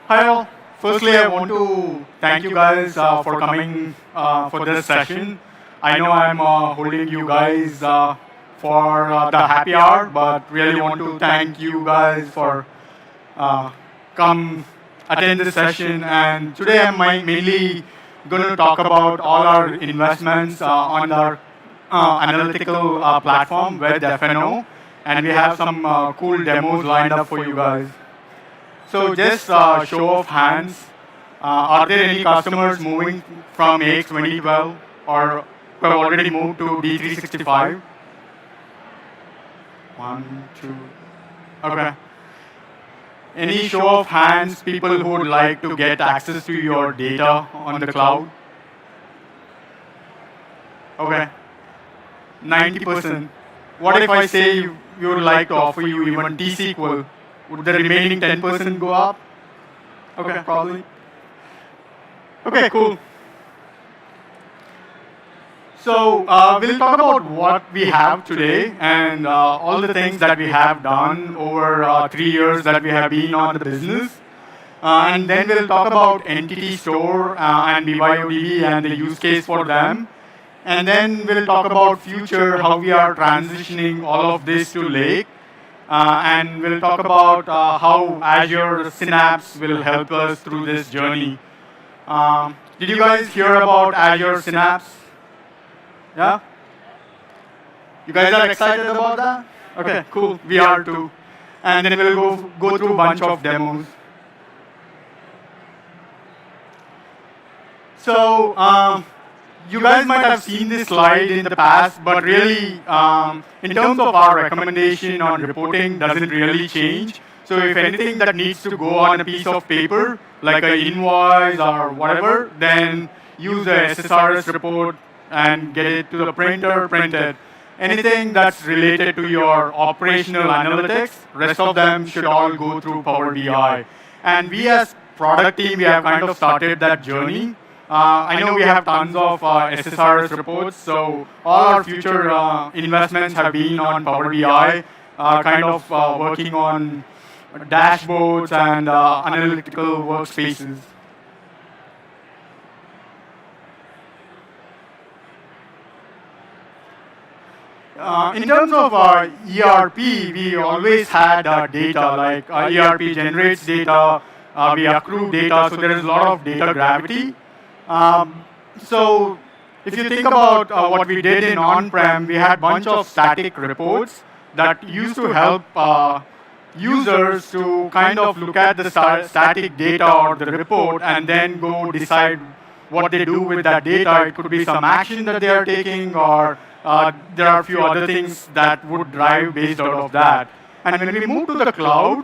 Hi all. Firstly, I want to thank you guys for coming for this session. I know I'm holding you guys for the happy hour, but really want to thank you guys for uh, come attend this session. And today I'm mainly going to talk about all our investments on our analytical platform with FNO, and we have some cool demos lined up for you guys. So just show of hands, are there any customers moving from AX 2012 or who have already moved to D365? One, two. Okay. Any show of hands, people who would like to get access to your data on the cloud? Okay. 90%. What if I say we would like to offer you even T-SQL? Would the remaining 10% go up? Okay, probably. Okay, cool. So we'll talk about what we have today and all the things that we have done over 3 years that we have been on the business. And then we'll talk about Entity Store and BYOD and the use case for them. And then we'll talk about future, how we are transitioning all of this to Lake. And we'll talk about how Azure Synapse will help us through this journey. Did you guys hear about Azure Synapse? Yeah? You guys are excited about that? Okay, cool. We are too. And then we'll go through a bunch of demos. So, you guys might have seen this slide in the past, but really, in terms of our recommendation on reporting, doesn't really change. So if anything that needs to go on a piece of paper, like an invoice or whatever, then use the SSRS report and get it to the printer, print it. Anything that's related to your operational analytics, rest of them should all go through Power BI. And we as product team, we have kind of started that journey. I know we have tons of SSRS reports, so all our future investments have been on Power BI, kind of working on dashboards and analytical workspaces. In terms of ERP, we always had data, like ERP generates data, we accrue data, so there is a lot of data gravity. So if you think about what we did in on-prem, we had a bunch of static reports that used to help users to kind of look at the static data or the report and then go decide what they do with that data. It could be some action that they are taking, or there are a few other things that would drive based out of that. And when we moved to the cloud,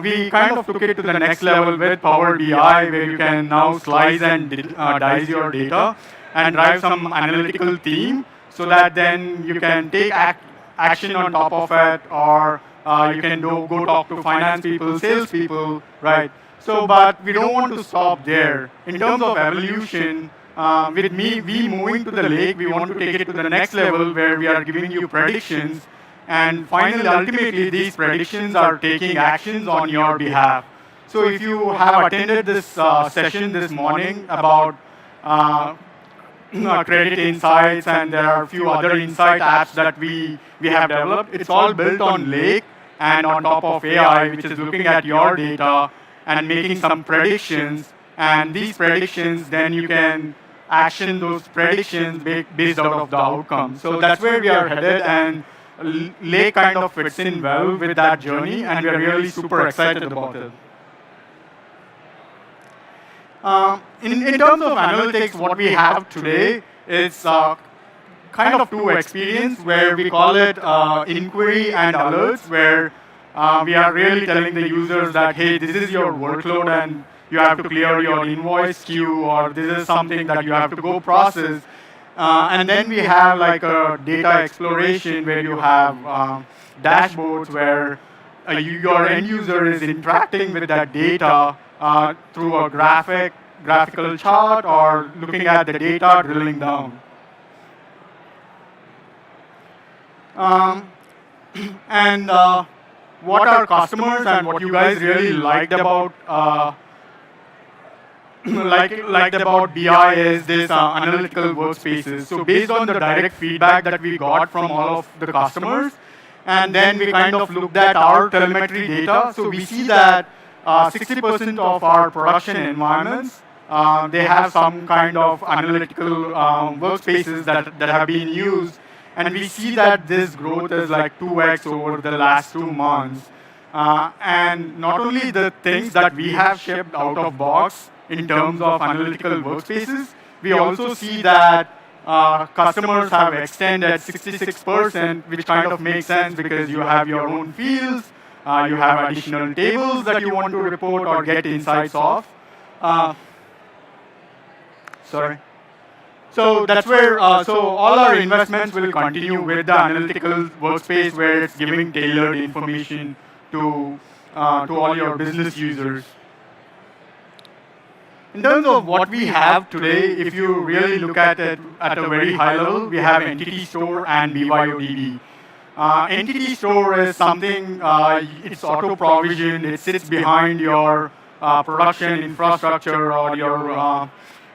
we kind of took it to the next level with Power BI, where you can now slice and dice your data and drive some analytical theme, so that then you can take action on top of it, or you can go talk to finance people, sales people, right? So, but we don't want to stop there. In terms of evolution, with we moving to the lake, we want to take it to the next level where we are giving you predictions. And finally, ultimately, these predictions are taking actions on your behalf. So if you have attended this session this morning about credit insights, and there are a few other insight apps that we have developed, it's all built on Lake and on top of AI, which is looking at your data and making some predictions. And these predictions, then you can action those predictions based out of the outcome. So that's where we are headed, and Lake kind of fits in well with that journey, and we're really super excited about it. In terms of analytics, what we have today is kind of two experience, where we call it inquiry and alerts, where we are really telling the users that, hey, this is your workload and you have to clear your invoice queue, or this is something that you have to go process. And then we have like a data exploration, where you have dashboards where your end user is interacting with that data through a graphical chart, or looking at the data, drilling down. And what our customers and what you guys really liked about liked about BI is this analytical workspaces. So based on the direct feedback that we got from all of the customers, and then we kind of looked at our telemetry data. So we see that 60% of our production environments, they have some kind of analytical workspaces that have been used. And we see that this growth is like 2x over the last 2 months. And not only the things that we have shipped out of box in terms of analytical workspaces, we also see that customers have extended 66%, which kind of makes sense because you have your own fields, you have additional tables that you want to report or get insights of. Sorry. So that's where, so all our investments will continue with the analytical workspace where it's giving tailored information to all your business users. In terms of what we have today, if you really look at it at a very high level, we have Entity Store and BYOD. Entity Store is something, it's auto-provisioned, it sits behind your production infrastructure or your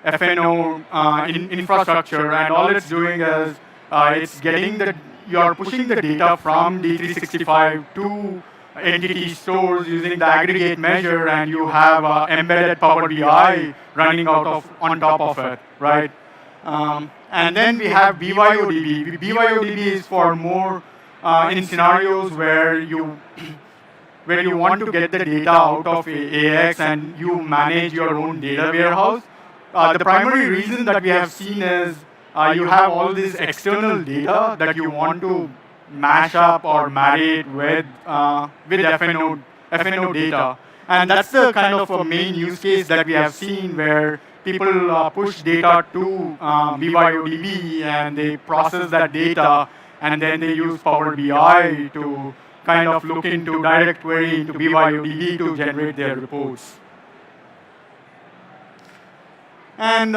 FNO infrastructure, and all it's doing is it's getting you're pushing the data from D365 to entity stores using the aggregate measure, and you have embedded Power BI running on top of it, right? And then we have BYODB. BYODB is for more in scenarios where you want to get the data out of AX and you manage your own data warehouse. The primary reason that we have seen is you have all this external data that you want to mash up or marry it with FNO data. And that's the kind of a main use case that we have seen where people push data to BYODB and they process that data and then they use Power BI to kind of look into direct query into BYODB to generate their reports. And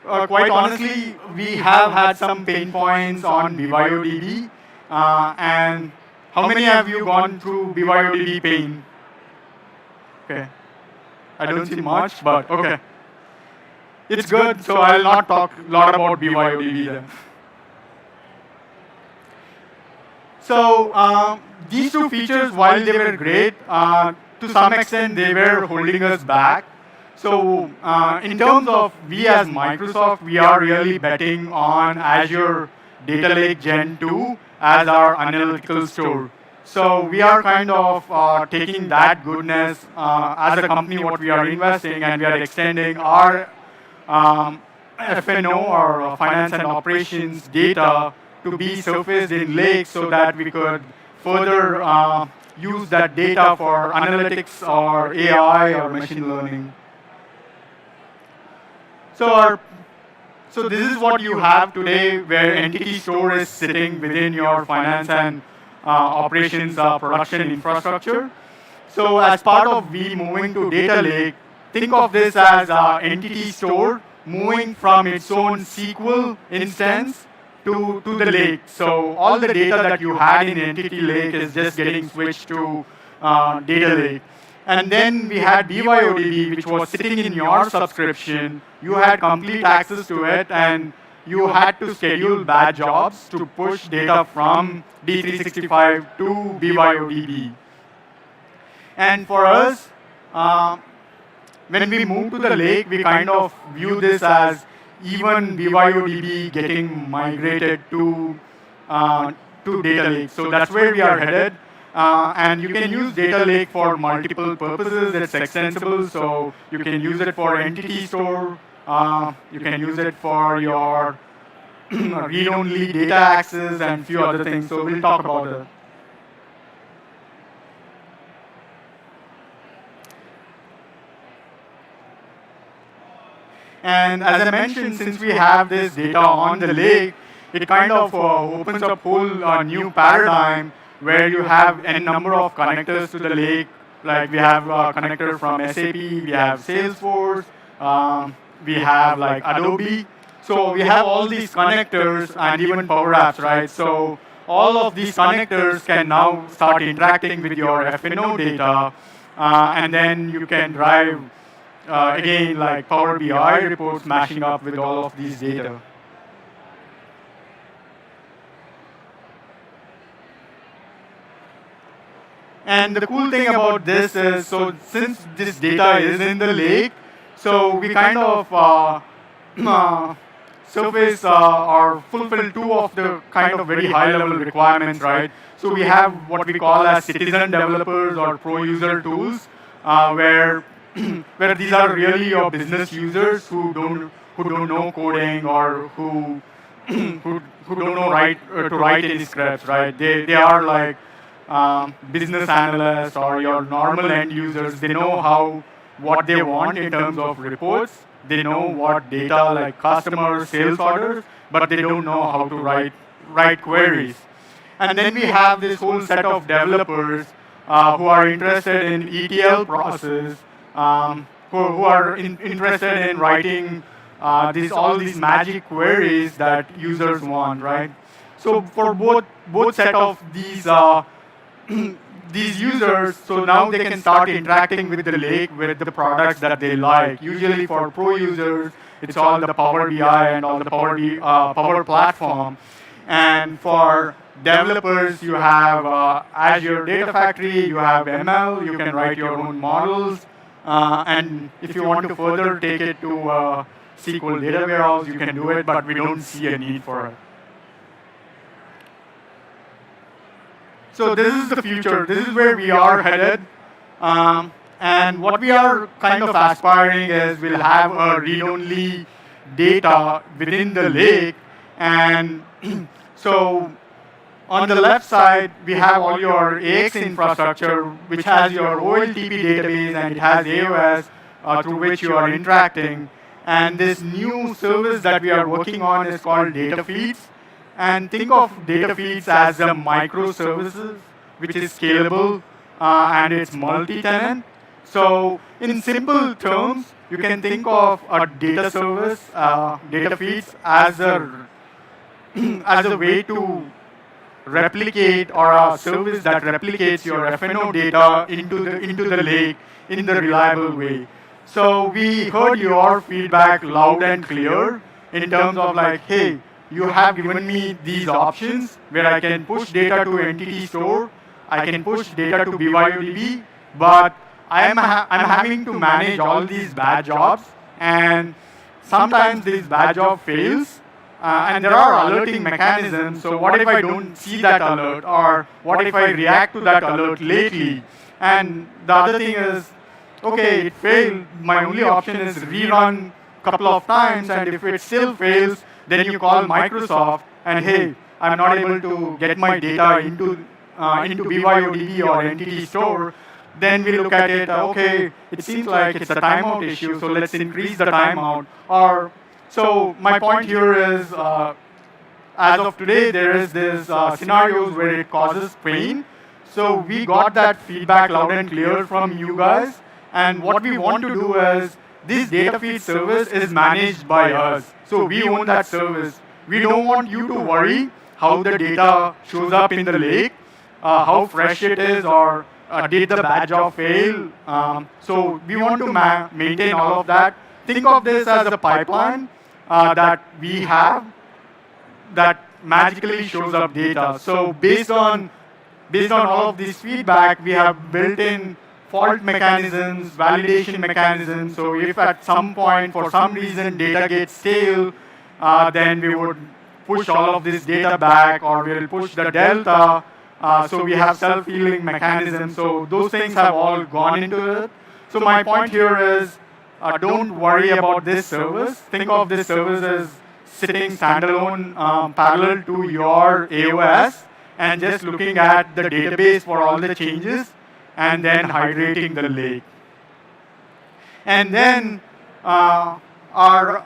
quite honestly, we have had some pain points on BYODB. And how many have you gone through BYODB pain? Okay. I don't see much, but okay. It's good, so I'll not talk a lot about BYODB then. So these two features, while they were great, to some extent they were holding us back. So in terms of we as Microsoft, we are really betting on Azure Data Lake Gen 2 as our analytical store. So we are kind of taking that goodness as a company, what we are investing, and we are extending our FNO or finance and operations data to be surfaced in Lake so that we could further use that data for analytics or AI or machine learning. So this is what you have today, where Entity Store is sitting within your finance and operations production infrastructure. So as part of we moving to Data Lake, think of this as Entity Store moving from its own SQL instance to the lake. So all the data that you had in Entity Lake is just getting switched to Data Lake. And then we had BYODB, which was sitting in your subscription. You had complete access to it, and you had to schedule batch jobs to push data from D365 to BYODB. And for us, when we move to the lake, we kind of view this as even BYODB getting migrated to Data Lake. So that's where we are headed. And you can use Data Lake for multiple purposes. It's extensible, so you can use it for Entity Store. You can use it for your read-only data access and a few other things. So we'll talk about it. And as I mentioned, since we have this data on the lake, it kind of opens up a whole new paradigm where you have a number of connectors to the lake. Like we have a connector from SAP, we have Salesforce, we have like Adobe. So we have all these connectors and even Power Apps, right? So all of these connectors can now start interacting with your FNO data, and then you can drive, again, like Power BI reports mashing up with all of these data. And the cool thing about this is, so since this data is in the lake, so we kind of surface or fulfill two of the kind of very high-level requirements, right? So we have what we call as citizen developers or pro-user tools, where where these are really your business users who don't know coding or who who don't know to write any scripts, right? They are like business analysts or your normal end users. They know what they want in terms of reports. They know what data like customer sales orders, but they don't know how to write queries. And then we have this whole set of developers who are interested in ETL process, who are interested in writing all these magic queries that users want, right? So for both set of these these users, so now they can start interacting with the lake, with the products that they like. Usually for pro users, it's all the Power BI and all the Power Platform. And for developers, you have Azure Data Factory, you have ML, you can write your own models. And if you want to further take it to SQL data warehouse, you can do it, but we don't see a need for it. So this is the future. This is where we are headed. And what we are kind of aspiring is we'll have a read-only data within the lake. And so on the left side, we have all your AX infrastructure, which has your OLTP database, and it has AOS through which you are interacting. And this new service that we are working on is called data feeds. And think of data feeds as a microservices, which is scalable and it's multi-tenant. So in simple terms, you can think of a data service, data feeds as a way to replicate, or a service that replicates your FNO data into the lake in the reliable way. So we heard your feedback loud and clear in terms of like, hey, you have given me these options where I can push data to entity store, I can push data to BYOD, but I'm having to manage all these bad jobs, and sometimes this bad job fails, and there are alerting mechanisms. So what if I don't see that alert, or what if I react to that alert lately? And the other thing is, okay, it failed. My only option is rerun a couple of times, and if it still fails, then you call Microsoft and, hey, I'm not able to get my data into BYOD or entity store. Then we look at it, okay, it seems like it's a timeout issue, so let's increase the timeout. So my point here is, as of today, there is this scenarios where it causes pain. So we got that feedback loud and clear from you guys. And what we want to do is, this data feed service is managed by us. So we own that service. We don't want you to worry how the data shows up in the lake, how fresh it is, or did the bad job fail. So we want to maintain all of that. Think of this as a pipeline that we have that magically shows up data. So based on all of this feedback, we have built in fault mechanisms, validation mechanisms. So if at some point, for some reason, data gets stale, then we would push all of this data back, or we'll push the delta. So we have self-healing mechanisms. So those things have all gone into it. So my point here is, don't worry about this service. Think of this service as sitting standalone, parallel to your AOS, and just looking at the database for all the changes, and then hydrating the lake. And then our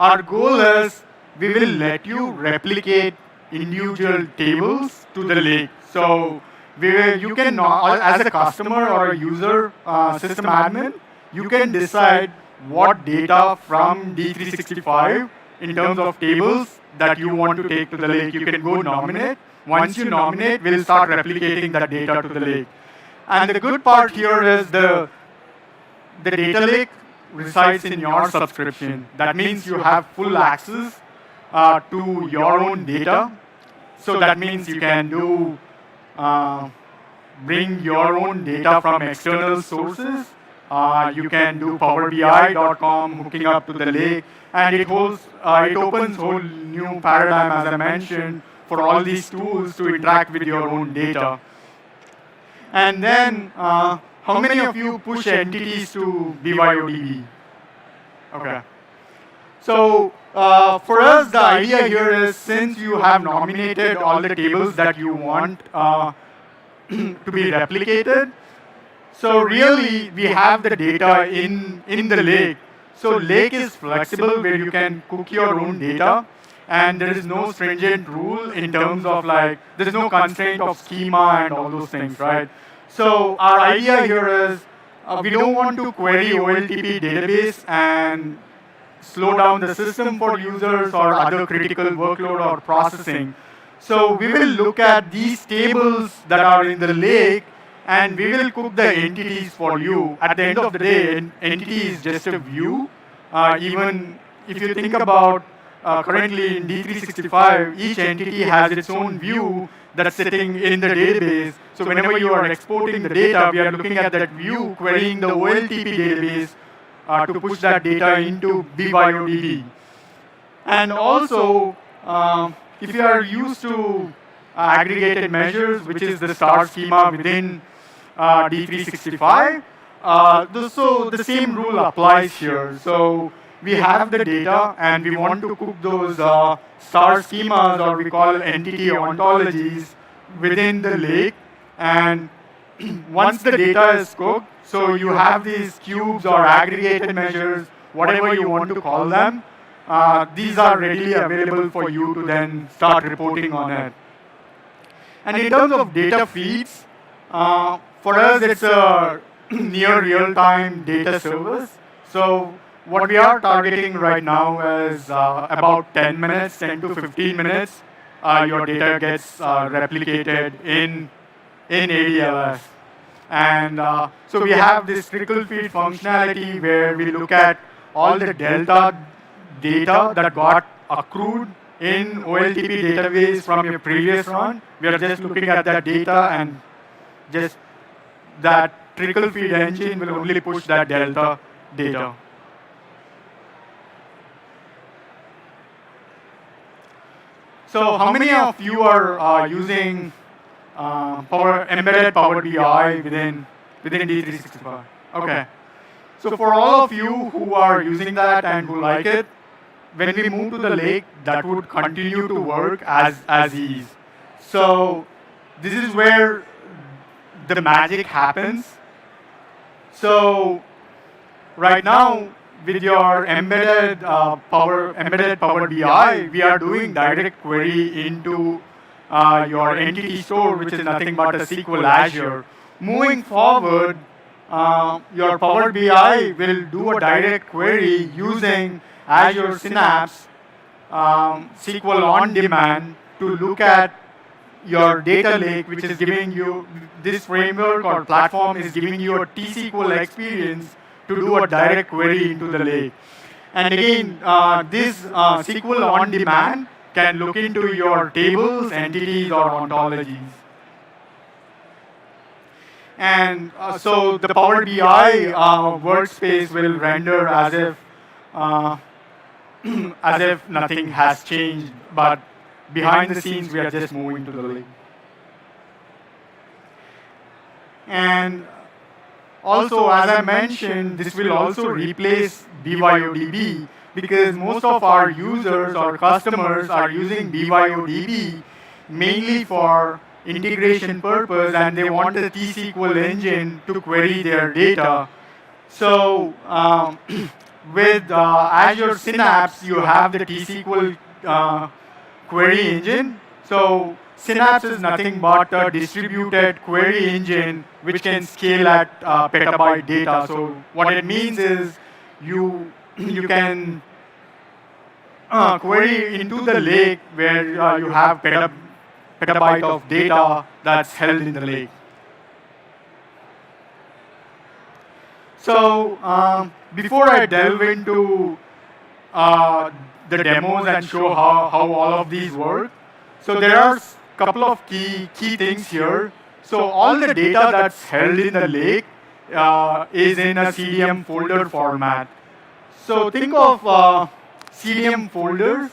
goal is, we will let you replicate individual tables to the lake. So you can, as a customer or a user system admin, you can decide what data from D365 in terms of tables that you want to take to the lake. You can go nominate, once you nominate, will start replicating that data to the lake. And the good part here is the data lake resides in your subscription. That means you have full access to your own data. So that means you can do bring your own data from external sources. You can do powerbi.com hooking up to the lake, and it opens a whole new paradigm, as I mentioned, for all these tools to interact with your own data. And then, how many of you push entities to BYOD? Okay. So for us, the idea here is, since you have nominated all the tables that you want to be replicated, so really we have the data in the lake. So lake is flexible, where you can cook your own data, and there is no stringent rule in terms of there is no constraint of schema and all those things, right? So our idea here is we don't want to query OLTP database and slow down the system for users or other critical workload or processing. So we will look at these tables that are in the lake, and we will cook the entities for you. At the end of the day, an entity is just a view. Even if you think about currently in D365, each entity has its own view that's sitting in the database. So whenever you are exporting the data, we are looking at that view, querying the OLTP database to push that data into BYOD. And also, if you are used to aggregated measures, which is the star schema within D365, so the same rule applies here. So we have the data, and we want to cook those star schemas, or we call entity ontologies, within the lake. And once the data is cooked, so you have these cubes or aggregated measures, whatever you want to call them, these are readily available for you to then start reporting on it. And in terms of data feeds, for us it's a near real-time data service. So what we are targeting right now is about 10 minutes, 10 to 15 minutes, your data gets replicated in ADLS. And so we have this critical feed functionality, where we look at all the delta data that got accrued in OLTP database from your previous run. We are just looking at that data, and just that critical feed engine will only push that delta data. So how many of you are using embedded Power BI within D365? Okay. So for all of you who are using that and who like it, when we move to the lake, that would continue to work as is. So this is where the magic happens. So right now, with your embedded Power BI, we are doing direct query into your entity store, which is nothing but a SQL Azure. Moving forward, your Power BI will do a direct query using Azure Synapse SQL on demand to look at your data lake, which is giving you, this framework or platform is giving you a T-SQL experience to do a direct query into the lake. And again, this SQL on demand can look into your tables, entities, or ontologies. And so the Power BI workspace will render as if nothing has changed, but behind the scenes, we are just moving to the lake. And also, as I mentioned, this will also replace BYODB, because most of our users or customers are using BYODB mainly for integration purpose, and they want a T-SQL engine to query their data. So with Azure Synapse, you have the T-SQL query engine. So Synapse is nothing but a distributed query engine which can scale at petabyte data. So what it means is you can query into the lake where you have petabyte of data that's held in the lake. So before I delve into the demos and show how all of these work, so there are a couple of key things here. So all the data that's held in the lake is in a CDM folder format. So think of CDM folders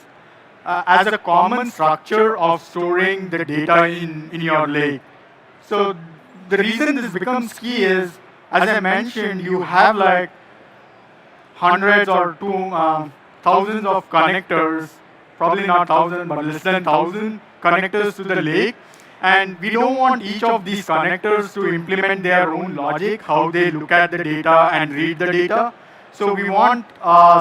as a common structure of storing the data in your lake. So the reason this becomes key is, as I mentioned, you have like hundreds or thousands of connectors, probably not thousands, but less than 1,000 connectors to the lake. And we don't want each of these connectors to implement their own logic, how they look at the data and read the data. So we want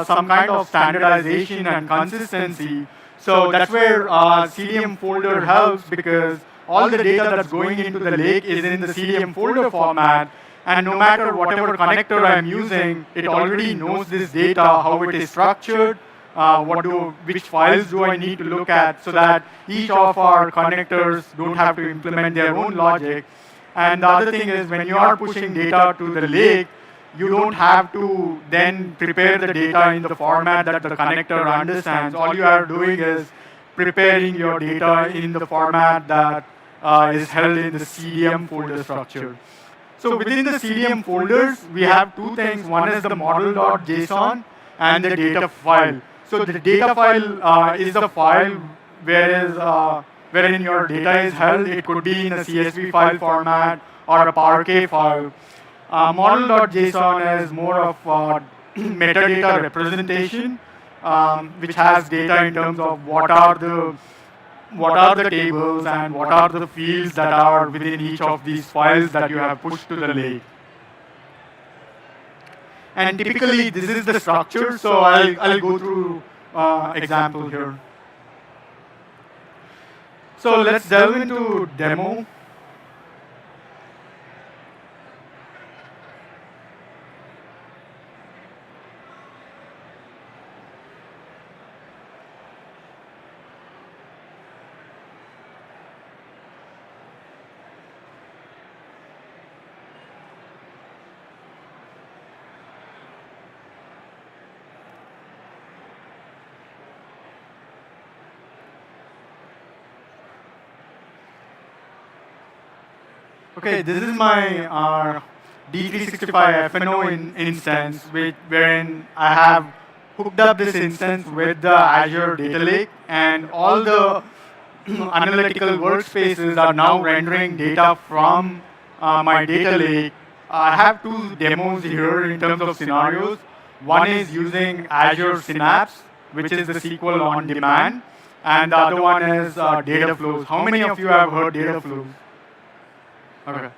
some kind of standardization and consistency. So that's where CDM folder helps, because all the data that's going into the lake is in the CDM folder format. And no matter whatever connector I'm using, it already knows this data, how it is structured, which files do I need to look at, so that each of our connectors don't have to implement their own logic. And the other thing is, when you are pushing data to the lake, you don't have to then prepare the data in the format that the connector understands. All you are doing is preparing your data in the format that is held in the CDM folder structure. So within the CDM folders, we have two things. One is the model.json and the data file. So the data file is the file wherein your data is held. It could be in a CSV file format or a Parquet file. Model.json is more of metadata representation, which has data in terms of what are the tables and what are the fields that are within each of these files that you have pushed to the lake. And typically, this is the structure. So I'll go through example here. So let's delve into demo. Okay, this is my D365 FNO instance, wherein I have hooked up this instance with the Azure Data Lake, and all the analytical workspaces are now rendering data from my data lake. I have two demos here in terms of scenarios. One is using Azure Synapse, which is the SQL on demand, and the other one is data flows. How many of you have heard data flows? Okay.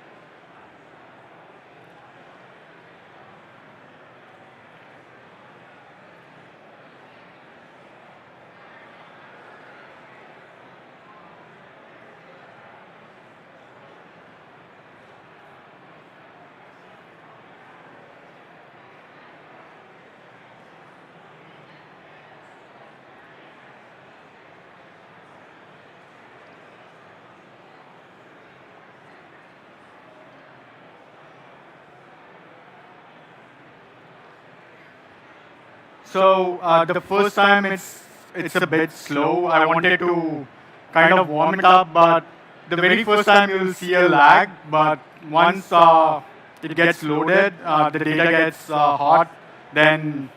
So the first time it's a bit slow. I wanted to kind of warm it up, but the very first time you'll see a lag. But once it gets loaded, the data gets hot, then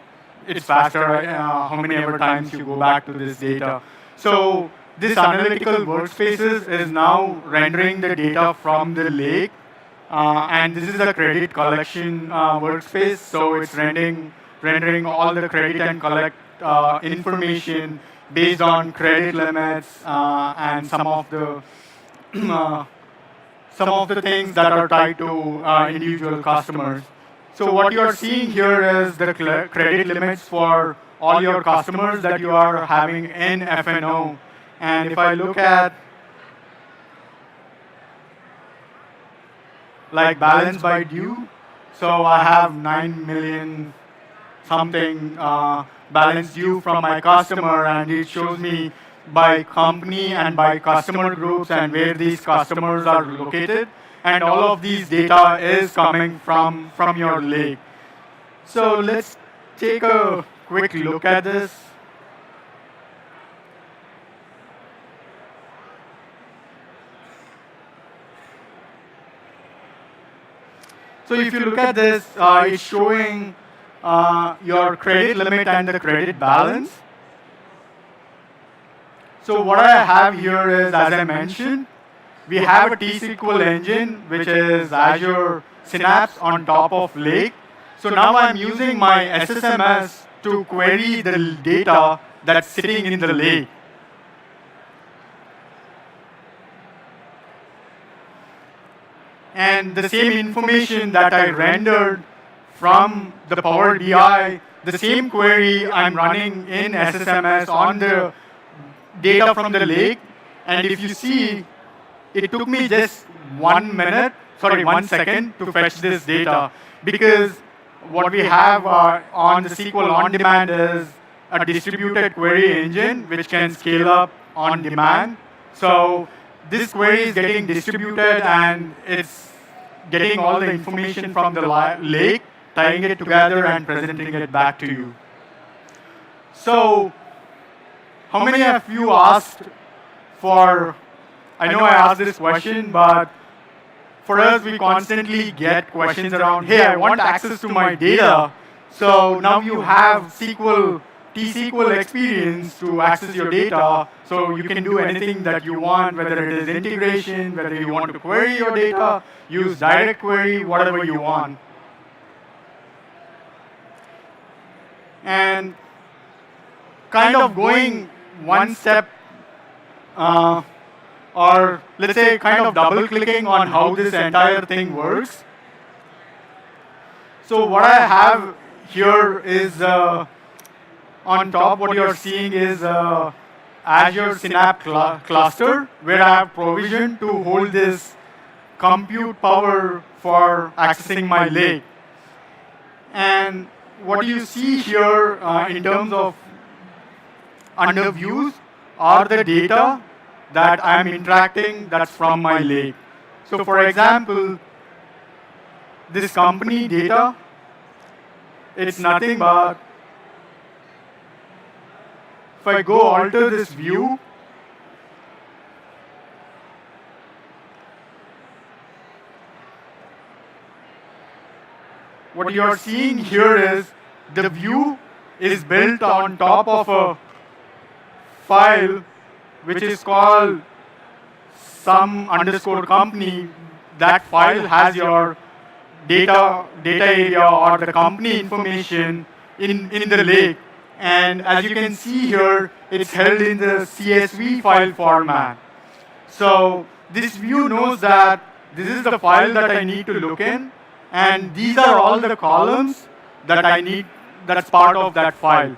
it's faster. How many ever times you go back to this data. So this analytical workspaces is now rendering the data from the lake, and this is a credit collection workspace. So it's rendering all the credit and collect information based on credit limits and some of the things that are tied to individual customers. So what you are seeing here is the credit limits for all your customers that you are having in FNO. And if I look at like balance by due, so I have 9 million something balance due from my customer, and it shows me by company and by customer groups and where these customers are located. And all of these data is coming from your lake. So let's take a quick look at this. So if you look at this, it's showing your credit limit and the credit balance. So what I have here is, as I mentioned, we have a T-SQL engine, which is Azure Synapse on top of Lake. So now I'm using my SSMS to query the data that's sitting in the lake. And the same information that I rendered from the Power BI, the same query I'm running in SSMS on the data from the lake. And if you see, it took me just 1 second to fetch this data, because what we have on the SQL on demand is a distributed query engine which can scale up on demand. So this query is getting distributed and it's getting all the information from the lake, tying it together and presenting it back to you. So how many of you asked for, I know I asked this question, but for us, we constantly get questions around, hey, I want access to my data. So now you have T-SQL experience to access your data, so you can do anything that you want, whether it is integration, whether you want to query your data, use direct query, whatever you want. And kind of going one step, or let's say kind of double-clicking on how this entire thing works. So what I have here is on top, what you're seeing is Azure Synapse cluster, where I have provision to hold this compute power for accessing my lake. And what you see here in terms of under views are the data that I'm interacting that's from my lake. So for example, this company data, it's nothing but, if I go alter this view, what you're seeing here is the view is built on top of a file which is called some underscore company. That file has your data area or the company information in the lake. And as you can see here, it's held in the CSV file format. So this view knows that this is the file that I need to look in, and these are all the columns that I need that's part of that file.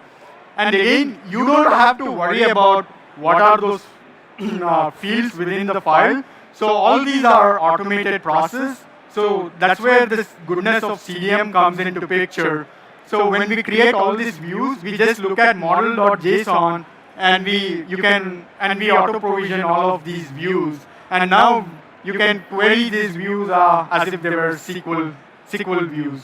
And again, you don't have to worry about what are those fields within the file. So all these are automated process. So that's where this goodness of CDM comes into picture. So when we create all these views, we just look at model.json and we auto provision all of these views. And now you can query these views as if they were SQL views.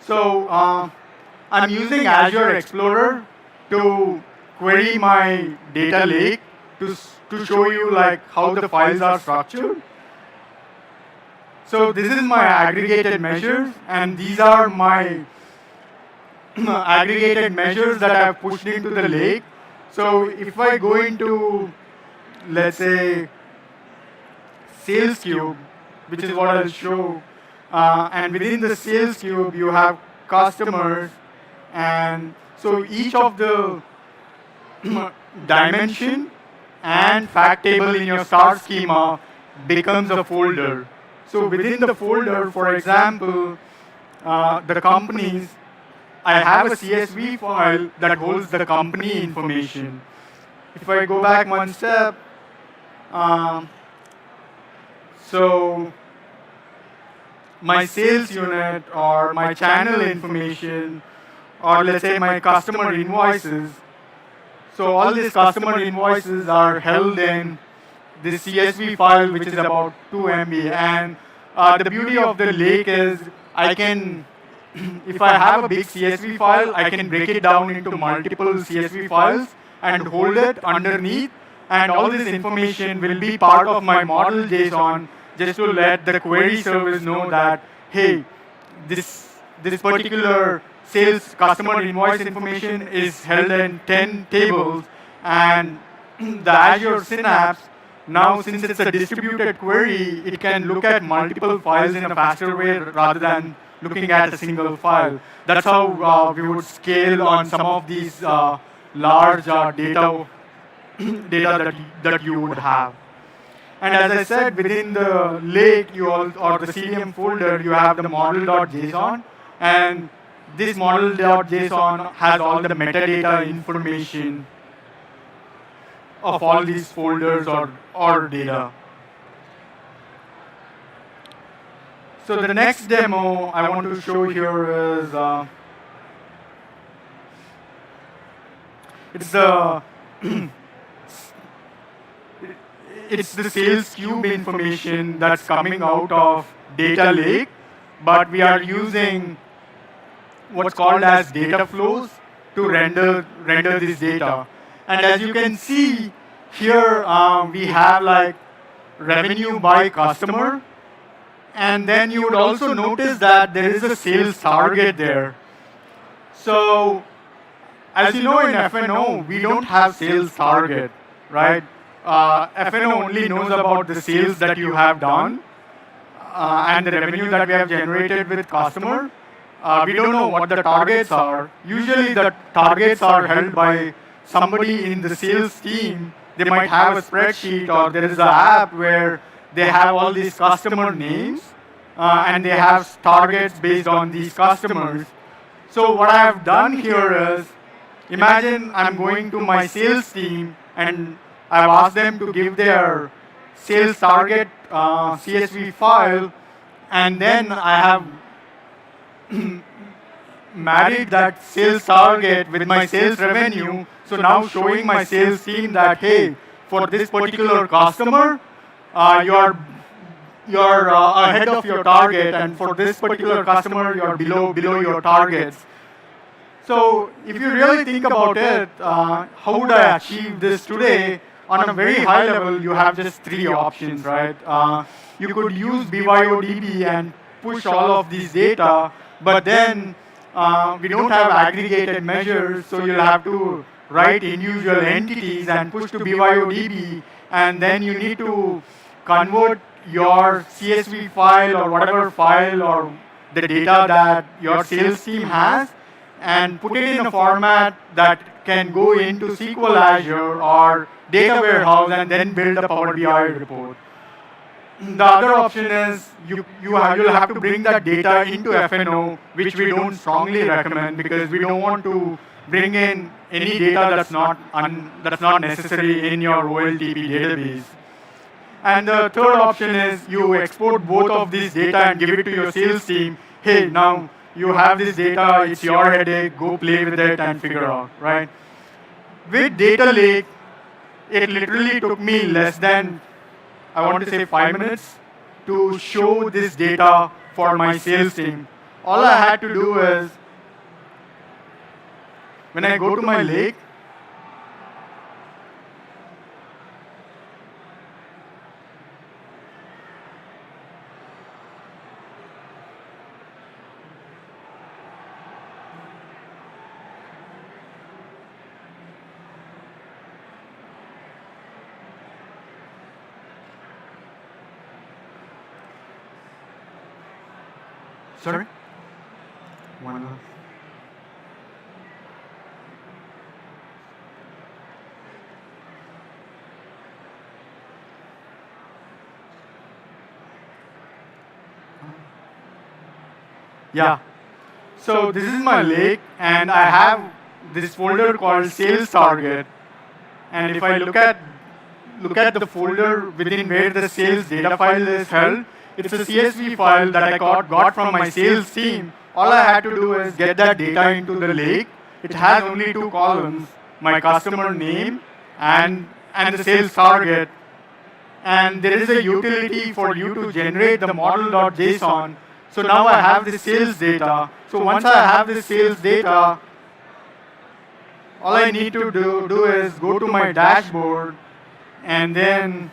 So I'm using Azure Explorer to query my data lake to show you like how the files are structured. So this is my aggregated measures, and these are my aggregated measures that I've pushed into the lake. So if I go into, let's say, sales cube, which is what I'll show, and within the sales cube, you have customers. And so each of the dimension and fact table in your star schema becomes a folder. So within the folder, for example, the companies, I have a CSV file that holds the company information. If I go back one step, um, so my sales unit or my channel information, or let's say my customer invoices. So all these customer invoices are held in this CSV file, which is about 2 MB. And the beauty of the lake is I can, if I have a big CSV file, I can break it down into multiple CSV files and hold it underneath. And all this information will be part of my model JSON just to let the query service know that, hey, this particular sales customer invoice information is held in 10 tables, and the Azure Synapse, now since it's a distributed query, it can look at multiple files in a faster way rather than looking at a single file. That's how we would scale on some of these large data that you would have. And as I said, within the lake or the CDM folder, you have the model.json. And this model.json has all the metadata information of all these folders or data. So the next demo I want to show here is it's the sales cube information that's coming out of data lake, but we are using what's called as data flows to render this data. And as you can see here, we have like revenue by customer, and then you would also notice that there is a sales target there. So as you know, in FNO, we don't have sales target, right? FNO only knows about the sales that you have done and the revenue that we have generated with customer. We don't know what the targets are. Usually the targets are held by somebody in the sales team. They might have a spreadsheet, or there is an app where they have all these customer names and they have targets based on these customers. So what I have done here is, imagine I'm going to my sales team and I've asked them to give their sales target CSV file, and then I have married that sales target with my sales revenue. So now showing my sales team that, hey, for this particular customer, you're ahead of your target, and for this particular customer, you're below your targets. So if you really think about it, how would I achieve this today? On a very high level, you have just 3 options, right? You could use BYOD and push all of these data, but then we don't have aggregated measures, so you'll have to write individual entities and push to BYODB, and then you need to convert your CSV file or whatever file or the data that your sales team has and put it in a format that can go into SQL Azure or data warehouse and then build a Power BI report. The other option is you'll have to bring that data into FNO, which we don't strongly recommend because we don't want to bring in any data that's not necessary in your OLTP database. And the third option is you export both of these data and give it to your sales team. Hey, now you have this data, it's your headache, go play with it and figure out, right? With Data Lake, it literally took me less than, I want to say 5 minutes to show this data for my sales team. All I had to do is, when I go to my lake, sorry? One last. Yeah. So this is my lake, and I have this folder called sales target. And if I look at the folder within where the sales data file is held, it's a CSV file that I got from my sales team. All I had to do is get that data into the lake. It has only two columns, my customer name and the sales target. And there is a utility for you to generate the model.json. So now I have the sales data. So once I have the sales data, all I need to do is go to my dashboard and then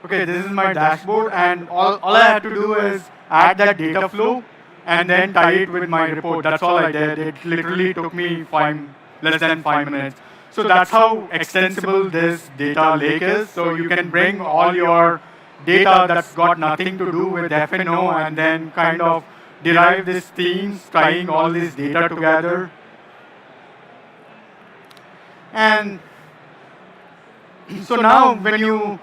okay, this is my dashboard, and all I had to do is add that data flow and then tie it with my report. That's all I did. It literally took me less than 5 minutes. So that's how extensible this data lake is. So you can bring all your data that's got nothing to do with F&O and then kind of derive these themes, tying all this data together. And so now when you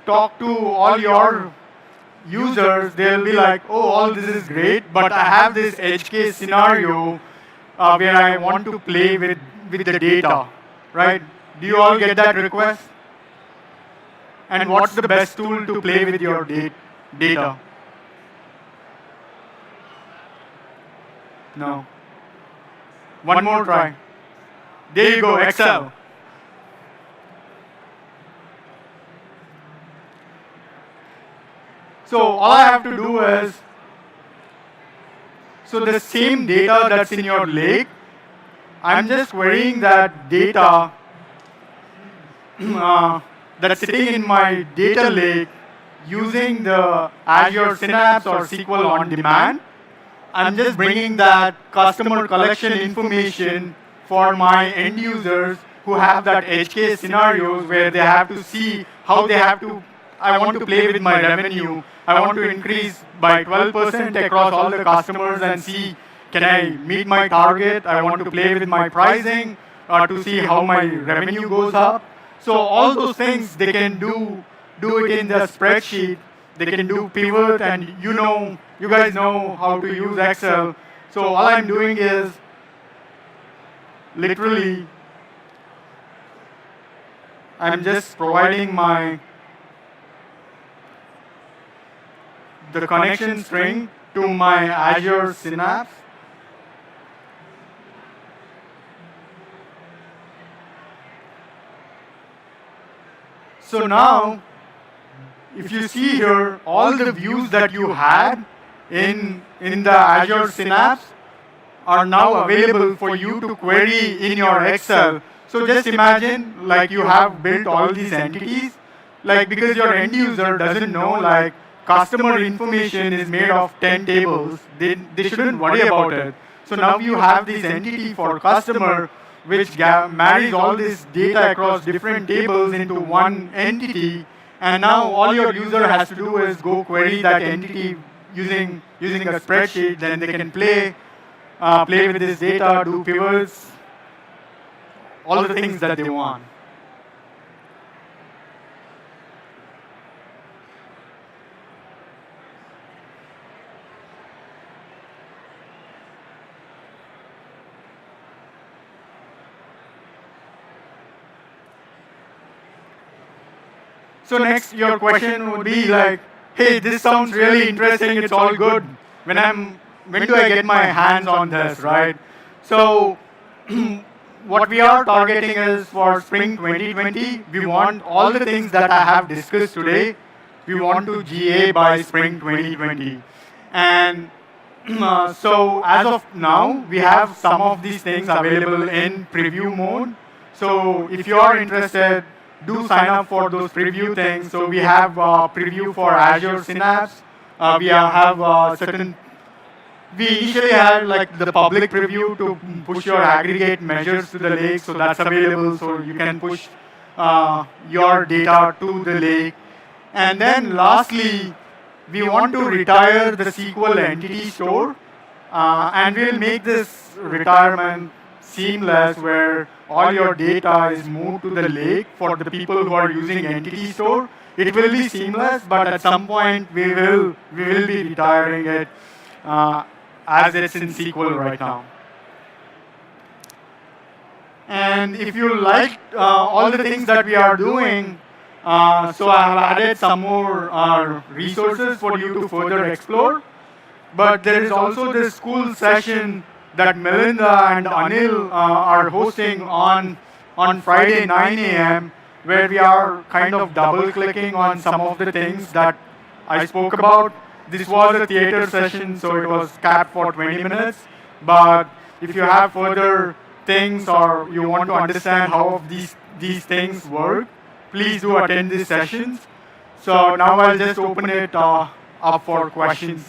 talk to all your users, they'll be like, oh, all this is great, but I have this edge case scenario where I want to play with the data, right? Do you all get that request? And what's the best tool to play with your data? No. One more try. There you go, Excel. So all I have to do is, so the same data that's in your lake, I'm just querying that data that's sitting in my data lake using the Azure Synapse or SQL on demand. I'm just bringing that customer collection information for my end users who have that edge case scenarios where they have to see how they have to, I want to play with my revenue. I want to increase by 12% across all the customers and see, can I meet my target? I want to play with my pricing to see how my revenue goes up. So all those things they can do it in the spreadsheet. They can do pivot, and you guys know how to use Excel. So all I'm doing is literally I'm just providing the connection string to my Azure Synapse. So now, if you see here, all the views that you had in the Azure Synapse are now available for you to query in your Excel. So just imagine like you have built all these entities, like because your end user doesn't know like customer information is made of 10 tables, they shouldn't worry about it. So now you have this entity for customer which marries all this data across different tables into one entity, and now all your user has to do is go query that entity using a spreadsheet. Then they can play with this data, do pivots, all the things that they want. So next, your question would be like, hey, this sounds really interesting, it's all good. When do I get my hands on this, right? So what we are targeting is for spring 2020, we want all the things that I have discussed today, we want to GA by spring 2020. And so as of now, we have some of these things available in preview mode. So if you are interested, do sign up for those preview things. So we have preview for Azure Synapse. We have we initially had like the public preview to push your aggregate measures to the lake. So that's available. So you can push your data to the lake. And then lastly, we want to retire the SQL entity store. And we'll make this retirement seamless where all your data is moved to the lake for the people who are using entity store. it will be seamless, but at some point we will be retiring it as it's in SQL right now. And if you like all the things that we are doing, so I have added some more resources for you to further explore. But there is also this cool session that Melinda and Anil are hosting on Friday 9 a.m., where we are kind of double-clicking on some of the things that I spoke about. This was a theater session, so it was capped for 20 minutes. But if you have further things or you want to understand how these things work, please do attend these sessions. So now I'll just open it up for questions.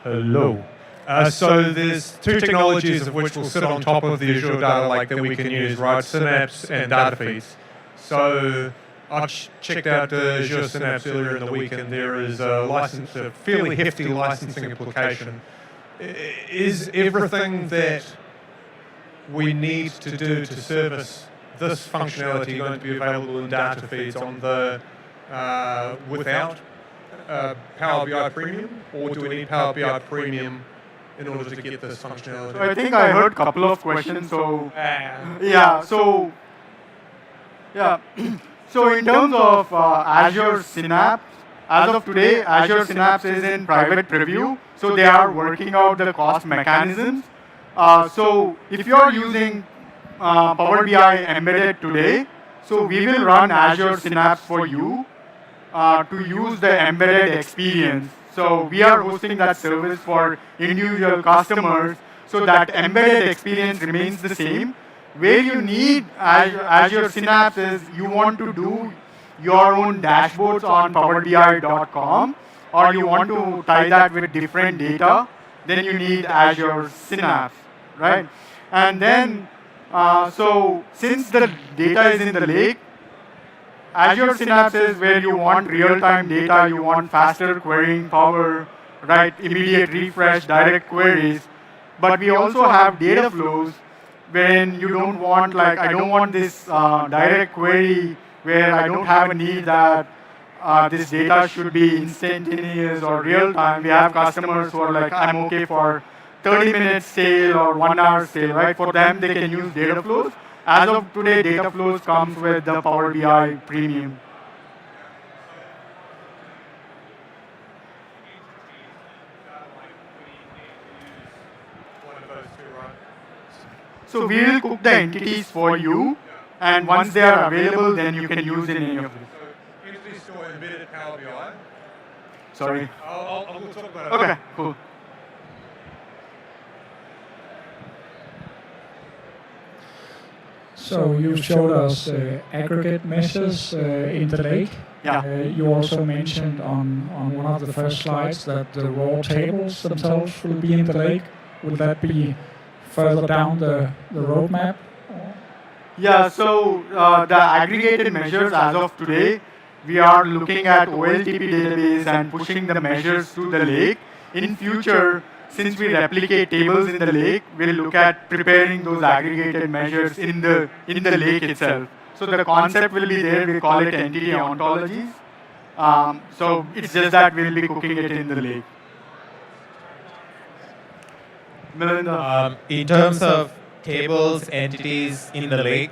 Hello. So there's two technologies of which will sit on top of the Azure Data Lake that we can use, right? Synapse and data feeds. So I checked out Azure Synapse earlier in the week, and there is a fairly hefty licensing implication. Is everything that we need to do to service this functionality going to be available in data feeds on the without Power BI Premium, or do we need Power BI Premium in order to get this functionality? So I think I heard a couple of questions. So so in terms of Azure Synapse, as of today, Azure Synapse is in private preview. So they are working out the cost mechanisms. So if you are using Power BI embedded today, so we will run Azure Synapse for you to use the embedded experience. So we are hosting that service for individual customers, so that embedded experience remains the same. Where you need Azure Synapse is you want to do your own dashboards on powerbi.com, or you want to tie that with different data, then you need Azure Synapse, right? And then, so since the data is in the lake, Azure Synapse is where you want real-time data, you want faster querying power, right? Immediate refresh, direct queries. But we also have data flows wherein you don't want, like, I don't want this direct query where I don't have a need that this data should be instantaneous or real-time. We have customers who are like, I'm okay for 30 minutes sale or 1 hour sale, right? For them, they can use data flows. As of today, data flows comes with the Power BI Premium. So we will cook the entities for you, and once they are available, then you can use in any of them. So entities store embedded Power BI. Sorry. I'll talk about it. Okay, cool. So you showed us aggregate measures in the lake. Yeah. You also mentioned on one of the first slides that the raw tables themselves will be in the lake. Will that be further down the roadmap? Yeah, so the aggregated measures as of today, we are looking at OLTP database and pushing the measures to the lake. In future, since we replicate tables in the lake, we'll look at preparing those aggregated measures in the lake itself. So the concept will be there. We call it entity ontologies. So it's just that we'll be cooking it in the lake. Melinda. In terms of tables, entities in the lake,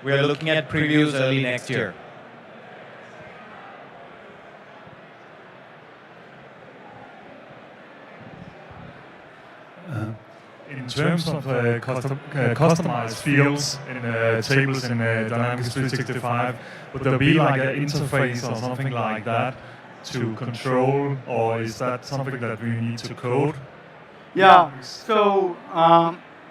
we are looking at previews early next year. In terms of customized fields in tables in Dynamics 365, would there be like an interface or something like that to control, or is that something that we need to code? Yeah, so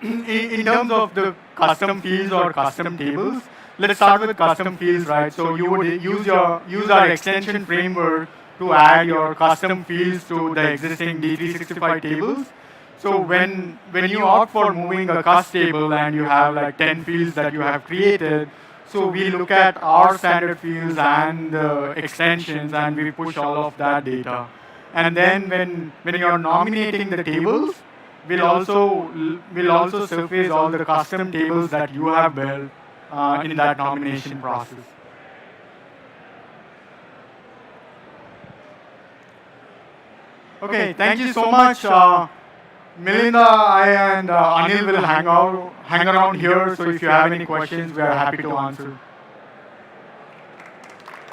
in terms of the custom fields or custom tables, let's start with custom fields, right? So you would use our extension framework to add your custom fields to the existing D365 tables. So when you opt for moving a custom table and you have like 10 fields that you have created, so we look at our standard fields and the extensions and we push all of that data. And then when you're nominating the tables, we'll also surface all the custom tables that you have built in that nomination process. Okay, thank you so much. Melinda, I and Anil will hang around here, so if you have any questions, we are happy to answer.